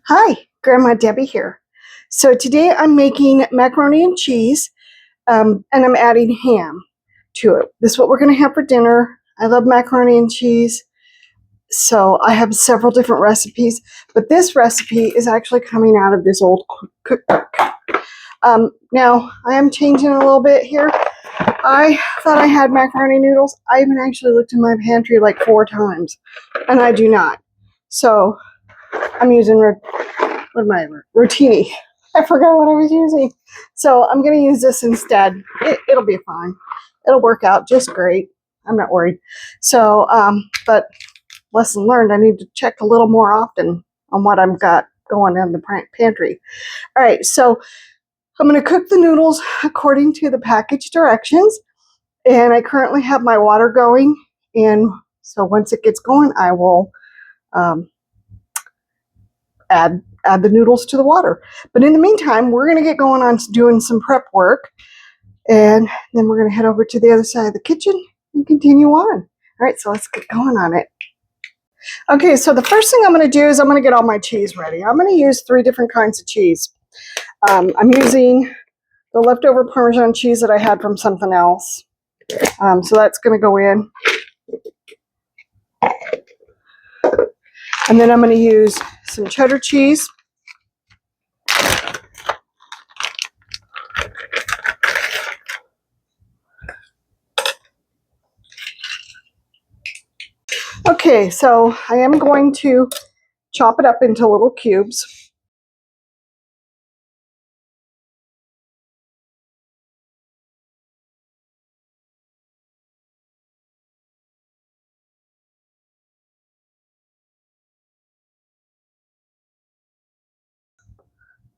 Hi, Grandma Debbie here. So today I'm making macaroni and cheese, and I'm adding ham to it. This is what we're going to have for dinner. I love macaroni and cheese, so I have several different recipes, but this recipe is actually coming out of this old cookbook. Now, I am changing a little bit here. I thought I had macaroni noodles. I even actually looked in my pantry like 4 times, and I do not. So I'm using rotini. I forgot what I was using. So I'm going to use this instead. It'll be fine. It'll work out just great. I'm not worried. So, but lesson learned, I need to check a little more often on what I've got going in the pantry. All right, so I'm going to cook the noodles according to the package directions. And I currently have my water going. And so once it gets going, I will add the noodles to the water. But in the meantime, we're going to get going on doing some prep work, and then we're going to head over to the other side of the kitchen and continue on. All right, so let's get going on it. Okay, so the first thing I'm going to do is I'm going to get all my cheese ready. I'm going to use 3 different kinds of cheese. I'm using the leftover Parmesan cheese that I had from something else. So that's going to go in. And then I'm going to use some cheddar cheese. Okay, so I am going to chop it up into little cubes.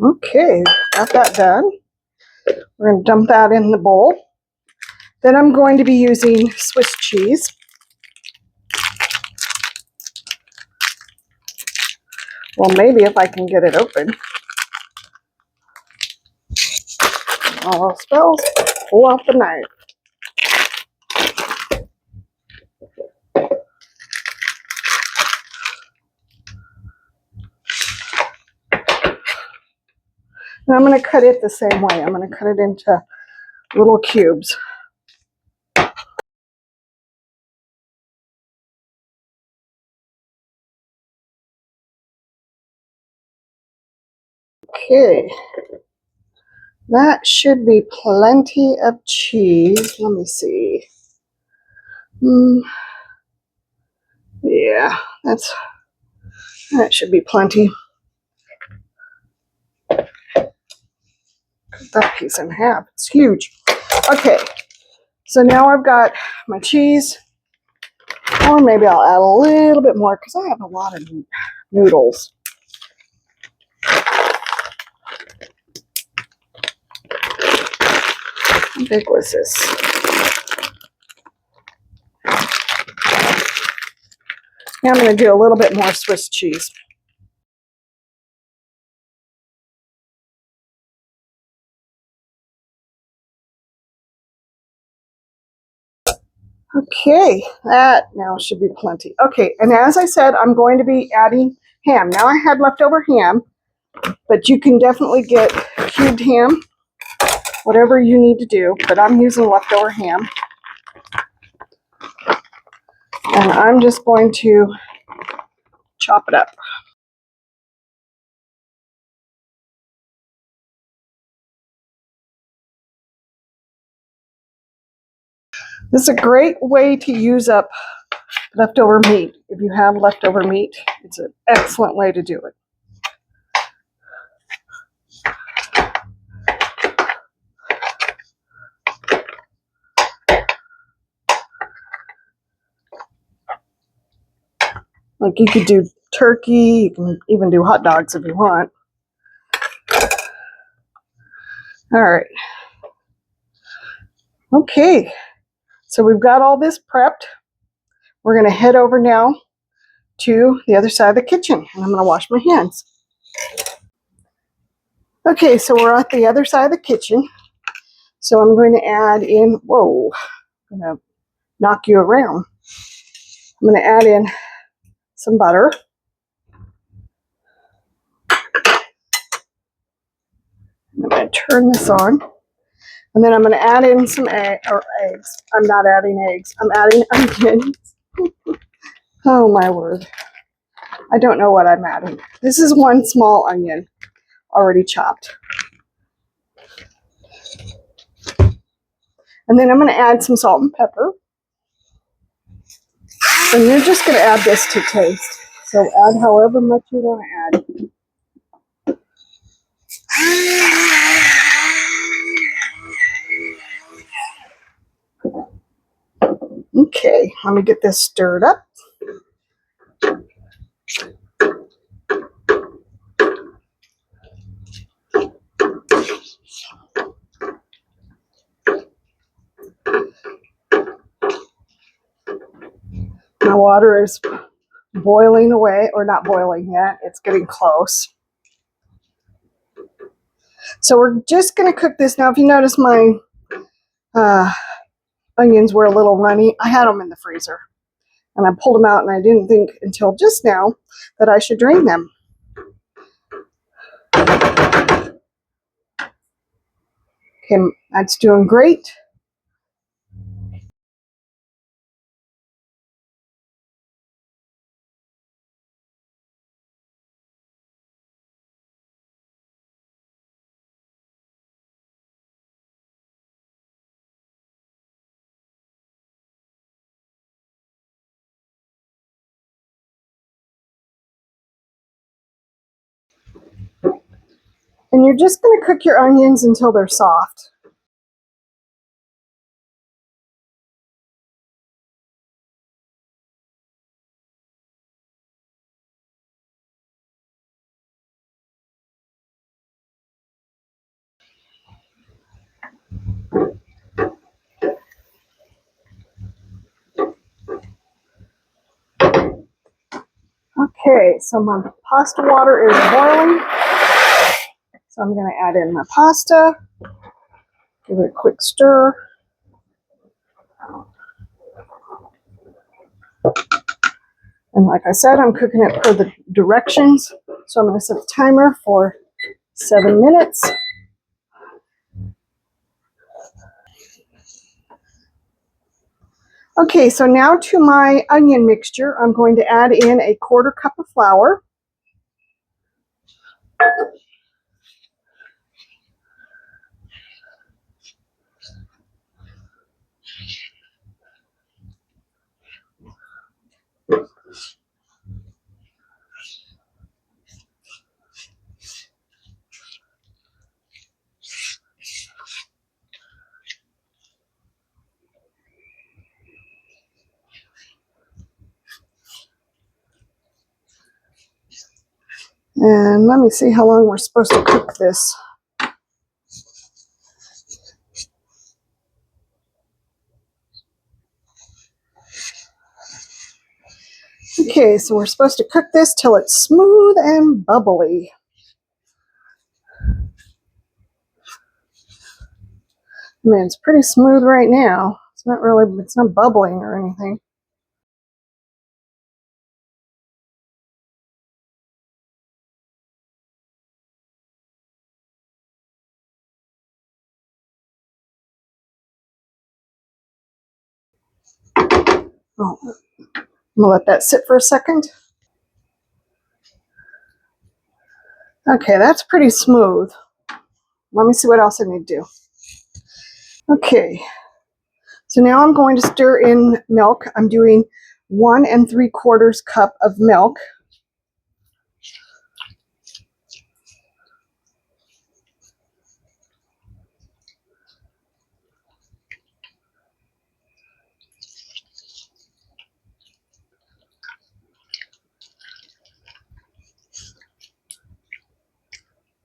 Okay, got that done. We're going to dump that in the bowl. Then I'm going to be using Swiss cheese. Well, maybe if I can get it open. All else fails, pull out the knife. And I'm going to cut it the same way. I'm going to cut it into little cubes. Okay, that should be plenty of cheese. Let me see. Yeah, that should be plenty. Cut that piece in half. It's huge. Okay, so now I've got my cheese, or maybe I'll add a little bit more because I have a lot of noodles. How big was this? Now I'm going to do a little bit more Swiss cheese. Okay, that now should be plenty. Okay, and as I said, I'm going to be adding ham. Now I had leftover ham, but you can definitely get cubed ham, whatever you need to do, but I'm using leftover ham. And I'm just going to chop it up. This is a great way to use up leftover meat. If you have leftover meat, it's an excellent way to do it. Like you could do turkey, you can even do hot dogs if you want. All right. Okay, so we've got all this prepped. We're going to head over now to the other side of the kitchen, and I'm going to wash my hands. Okay, so we're at the other side of the kitchen. So I'm going to add in, whoa, I'm going to knock you around. I'm going to add in some butter. turn this on. And then I'm going to add in some eggs. I'm not adding eggs. I'm adding onions. Oh, my word. I don't know what I'm adding. This is one small onion already chopped. And then I'm going to add some salt and pepper. And you're just going to add this to taste. So add however much you want to add. Okay, let me get this stirred up. My water is boiling away, or not boiling yet. It's getting close. So we're just going to cook this. Now, if you notice, my onions were a little runny. I had them in the freezer, and I pulled them out, and I didn't think until just now that I should drain them. Okay, that's doing great. And you're just going to cook your onions until they're soft. Okay, so my pasta water is boiling. So I'm going to add in my pasta. Give it a quick stir. And like I said, I'm cooking it per the directions. So I'm going to set a timer for 7 minutes. Okay, so now to my onion mixture, I'm going to add in a 1/4 cup of flour. And let me see how long we're supposed to cook this. Okay, so we're supposed to cook this till it's smooth and bubbly. I mean, it's pretty smooth right now. It's not bubbling or anything. Oh, I'm gonna let that sit for a second. Okay, that's pretty smooth. Let me see what else I need to do. Okay, so now I'm going to stir in milk. I'm doing 1 3/4 cup of milk.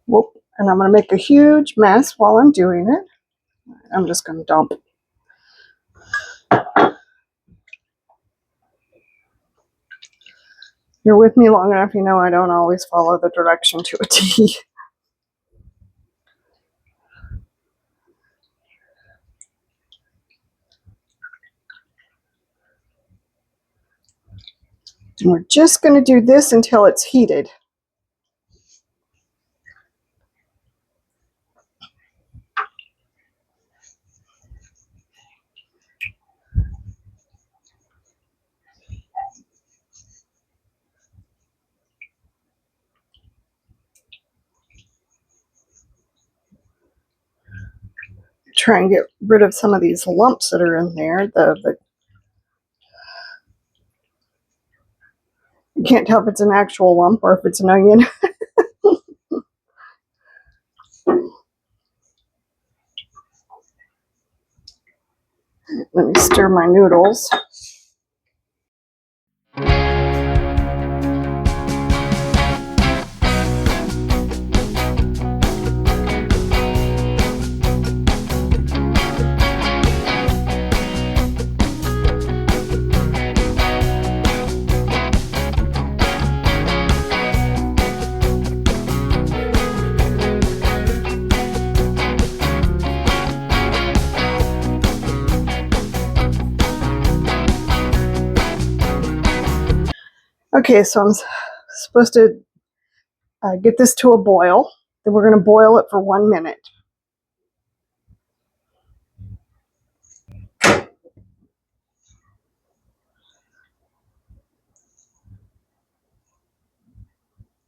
Whoop, and I'm going to make a huge mess while I'm doing it. I'm just going to dump. You're with me long enough, you know I don't always follow the direction to a T. And we're just going to do this until it's heated. try and get rid of some of these lumps that are in there. You can't tell if it's an actual lump or if it's an onion. Let me stir my noodles. Okay, so I'm supposed to get this to a boil. Then we're going to boil it for 1 minute.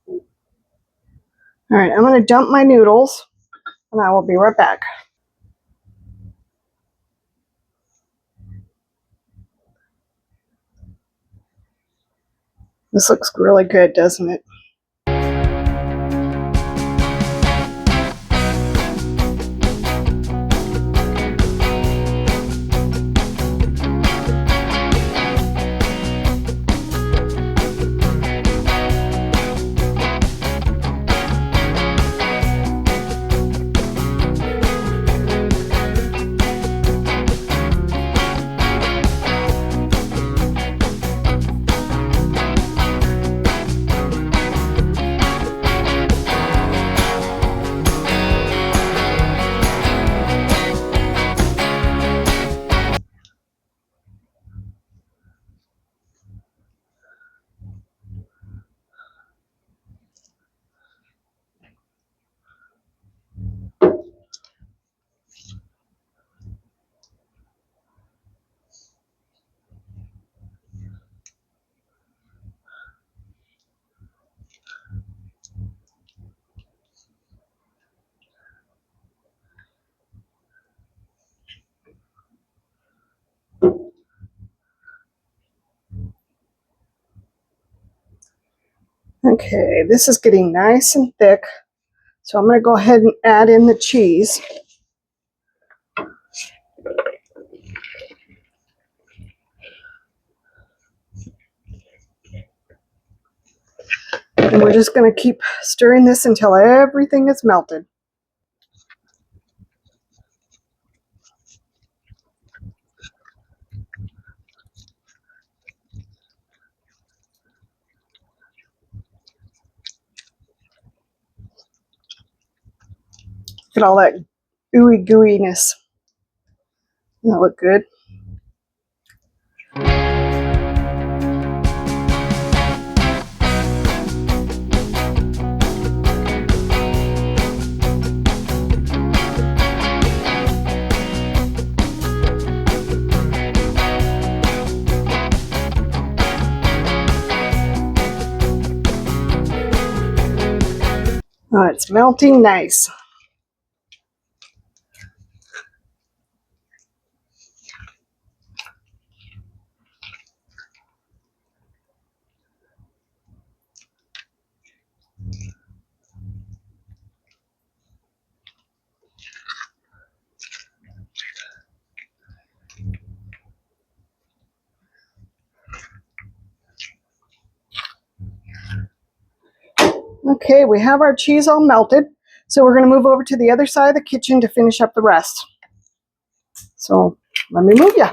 All right, I'm going to dump my noodles, and I will be right back. This looks really good, doesn't it? Okay, this is getting nice and thick. So I'm going to go ahead and add in the cheese. And we're just going to keep stirring this until everything is melted. Look at all that ooey gooiness. Doesn't that look good? Oh, it's melting nice. Okay, we have our cheese all melted. So we're going to move over to the other side of the kitchen to finish up the rest. So let me move you.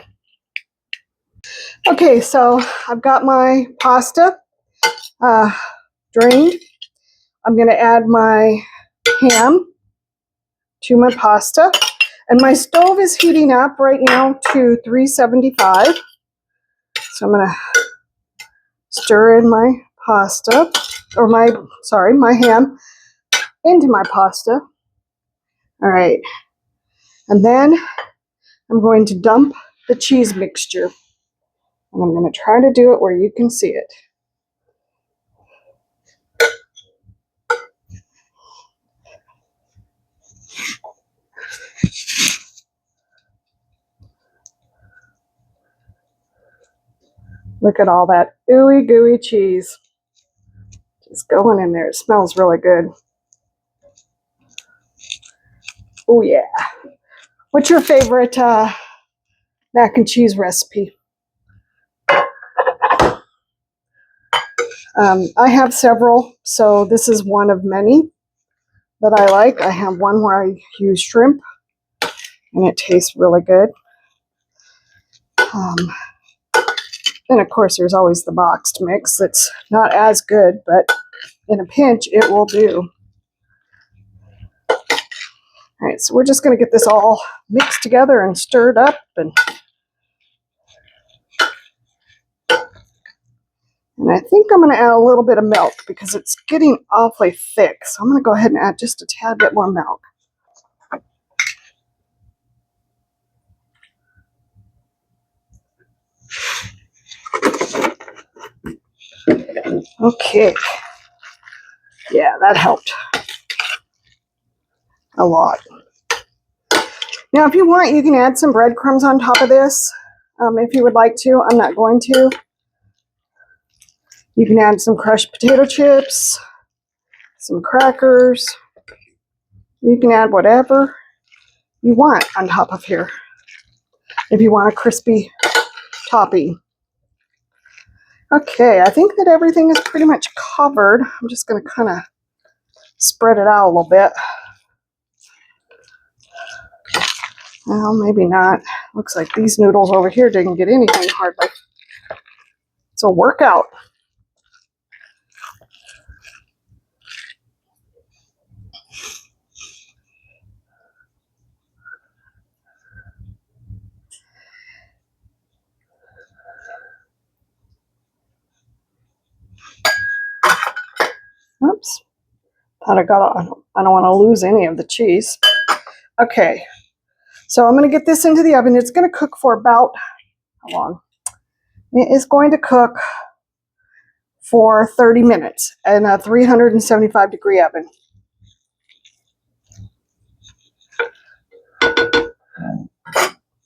Okay, so I've got my pasta drained. I'm going to add my ham to my pasta. And my stove is heating up right now to 375. So I'm going to stir in my pasta, or my ham into my pasta. All right. And then I'm going to dump the cheese mixture. And I'm going to try to do it where you can see it. Look at all that ooey gooey cheese. Just going in there. It smells really good. Oh yeah. What's your favorite mac and cheese recipe? I have several, so this is one of many that I like. I have one where I use shrimp, and it tastes really good. And of course, there's always the boxed mix that's not as good, but in a pinch, it will do. All right, so we're just going to get this all mixed together and stirred up. And I think I'm going to add a little bit of milk because it's getting awfully thick. So I'm going to go ahead and add just a tad bit more milk. Okay. Yeah, that helped a lot. Now, if you want, you can add some breadcrumbs on top of this if you would like to. I'm not going to. You can add some crushed potato chips, some crackers. You can add whatever you want on top of here if you want a crispy topping. Okay, I think that everything is pretty much covered. I'm just going to kind of spread it out a little bit. Well, maybe not. Looks like these noodles over here didn't get anything hardly. It's a workout. Oops. Thought I don't want to lose any of the cheese. Okay. So I'm going to get this into the oven. It's going to cook for about, how long? It is going to cook for 30 minutes in a 375 degree oven.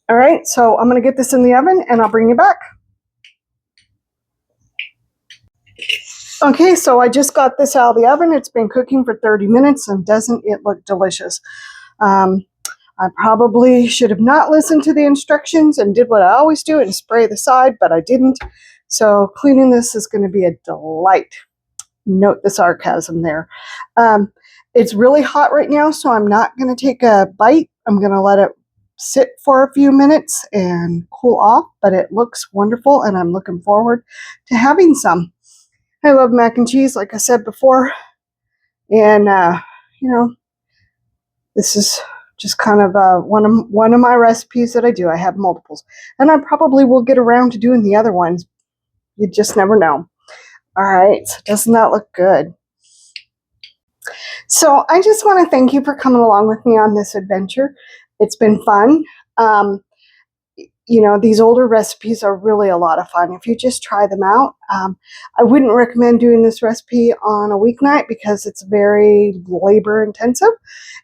All right, so I'm going to get this in the oven and I'll bring you back. Okay, so I just got this out of the oven. It's been cooking for 30 minutes and doesn't it look delicious? I probably should have not listened to the instructions and did what I always do and spray the side, but I didn't. So cleaning this is going to be a delight. Note the sarcasm there. It's really hot right now, so I'm not going to take a bite. I'm going to let it sit for a few minutes and cool off, but it looks wonderful and I'm looking forward to having some. I love mac and cheese, like I said before, and you know, this is just kind of one of my recipes that I do. I have multiples, and I probably will get around to doing the other ones. You just never know. All right, so doesn't that look good? So I just want to thank you for coming along with me on this adventure. It's been fun. You know, these older recipes are really a lot of fun if you just try them out. I wouldn't recommend doing this recipe on a weeknight because it's very labor intensive.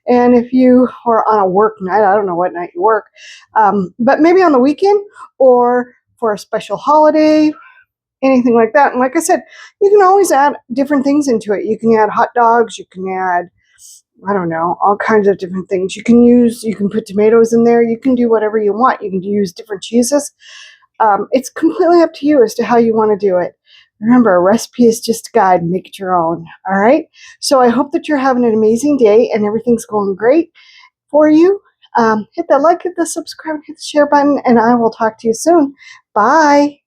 And if you are on a work night, I don't know what night you work, but maybe on the weekend or for a special holiday, anything like that. And like I said, you can always add different things into it. You can add hot dogs, you can add, I don't know, all kinds of different things. You can put tomatoes in there. You can do whatever you want. You can use different cheeses. It's completely up to you as to how you want to do it. Remember, a recipe is just a guide. Make it your own. All right? So I hope that you're having an amazing day and everything's going great for you. Hit that like, hit the subscribe, hit the share button, and I will talk to you soon. Bye.